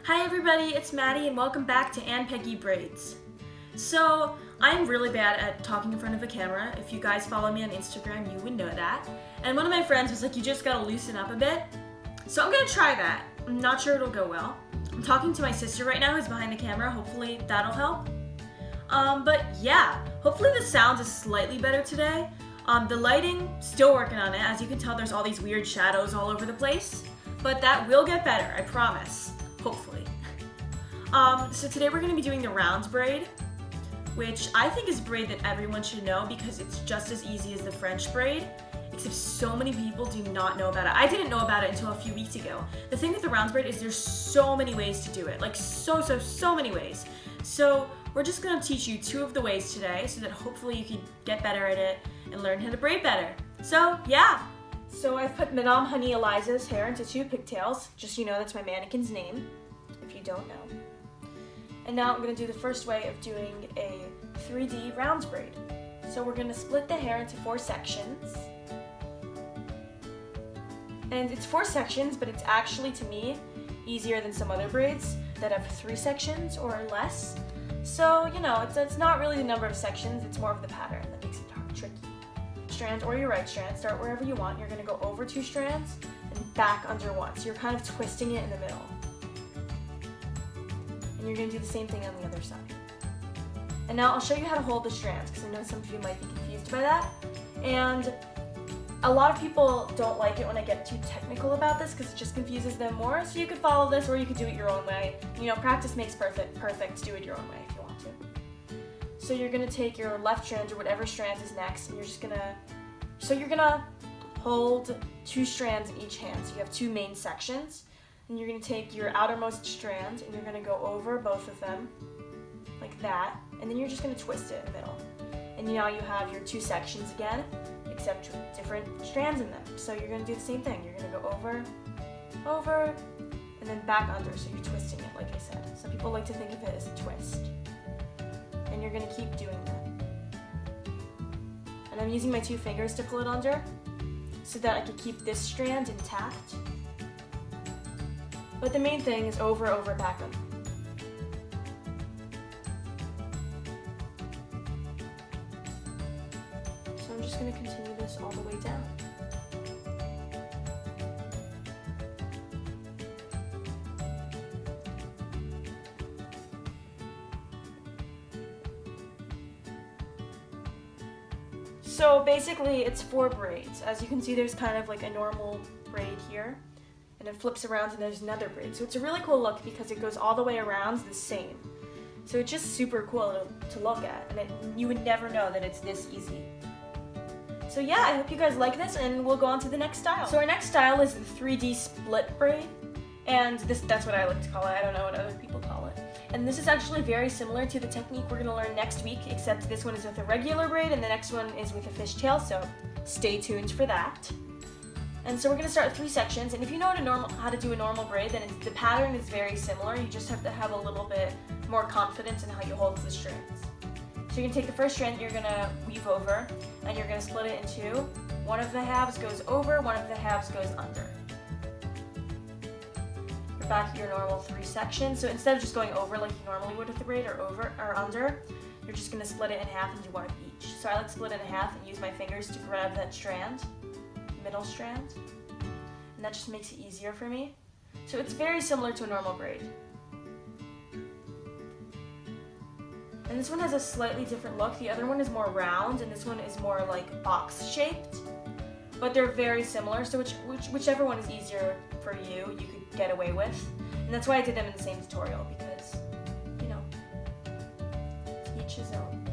Hi everybody, it's Maddie and welcome back to Ann Peggy Braids. So, I'm really bad at talking in front of a camera. If you guys follow me on Instagram, you would know that. And one of my friends was like, you just gotta loosen up a bit. So I'm gonna try that. I'm not sure it'll go well. I'm talking to my sister right now who's behind the camera. Hopefully that'll help. But yeah, hopefully the sound is slightly better today. The lighting, still working on it. As you can tell, there's all these weird shadows all over the place. But that will get better, I promise. Hopefully. So today we're going to be doing the round braid, which I think is a braid that everyone should know because it's just as easy as the French braid, except so many people do not know about it. I didn't know about it until a few weeks ago. The thing with the round braid is there's so many ways to do it, like so many ways. So we're just going to teach you 2 of the ways today so that hopefully you can get better at it and learn how to braid better. So yeah. So I've put Madame Honey Eliza's hair into 2 pigtails, just so you know that's my mannequin's name, if you don't know. And now I'm going to do the first way of doing a 3D round braid. So we're going to split the hair into 4 sections. And it's 4 sections, but it's actually, to me, easier than some other braids that have 3 sections or less. So, you know, it's not really the number of sections, it's more of the pattern that makes it tricky. Strand or your right strand, start wherever you want. You're going to go over 2 strands and back under 1. So you're kind of twisting it in the middle. And you're going to do the same thing on the other side. And now I'll show you how to hold the strands because I know some of you might be confused by that. And a lot of people don't like it when I get too technical about this because it just confuses them more. So you could follow this or you could do it your own way. You know, practice makes perfect. Do it your own way if you want to. So you're going to take your left strand or whatever strand is next and you're just going to hold 2 strands in each hand. So you have 2 main sections. And you're going to take your outermost strand and you're going to go over both of them like that. And then you're just going to twist it in the middle. And now you have your 2 sections again, except with different strands in them. So you're going to do the same thing. You're going to go over, and then back under. So you're twisting it, like I said. Some people like to think of it as a twist. And you're going to keep doing that. And I'm using my 2 fingers to pull it under so that I can keep this strand intact. But the main thing is over, back under. So I'm just going to continue this all the way down. So basically it's 4 braids. As you can see, there's kind of like a normal braid here. And it flips around and there's another braid. So it's a really cool look because it goes all the way around the same. So it's just super cool to look at, and you would never know that it's this easy. So yeah, I hope you guys like this, and we'll go on to the next style. So our next style is the 3D split braid, and that's what I like to call it. I don't know what other people call it. And this is actually very similar to the technique we're gonna learn next week, except this one is with a regular braid and the next one is with a fishtail, so stay tuned for that. And so we're going to start with 3 sections, and if you know how to do a normal braid, then the pattern is very similar. You just have to have a little bit more confidence in how you hold the strands. So you're going to take the first strand, you're going to weave over, and you're going to split it in 2. One of the halves goes over, one of the halves goes under. You're back at your normal 3 sections. So instead of just going over like you normally would with the braid or over or under, you're just going to split it in half and do 1 of each. So I like to split it in half and use my fingers to grab that strand. Middle strand, and that just makes it easier for me. So it's very similar to a normal braid. And this one has a slightly different look. The other one is more round, and this one is more like box shaped. But they're very similar, so whichever one is easier for you, you could get away with. And that's why I did them in the same tutorial, because, you know, to each his own.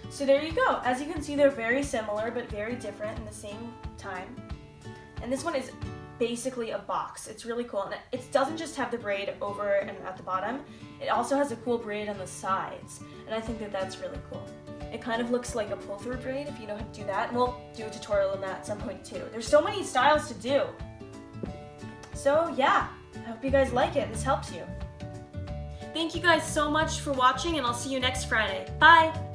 So there you go. As you can see, they're very similar but very different in the same time. And this one is basically a box. It's really cool. And it doesn't just have the braid over and at the bottom. It also has a cool braid on the sides. And I think that that's really cool. It kind of looks like a pull-through braid if you know how to do that. And we'll do a tutorial on that at some point too. There's so many styles to do. So yeah, I hope you guys like it. This helps you. Thank you guys so much for watching, and I'll see you next Friday. Bye!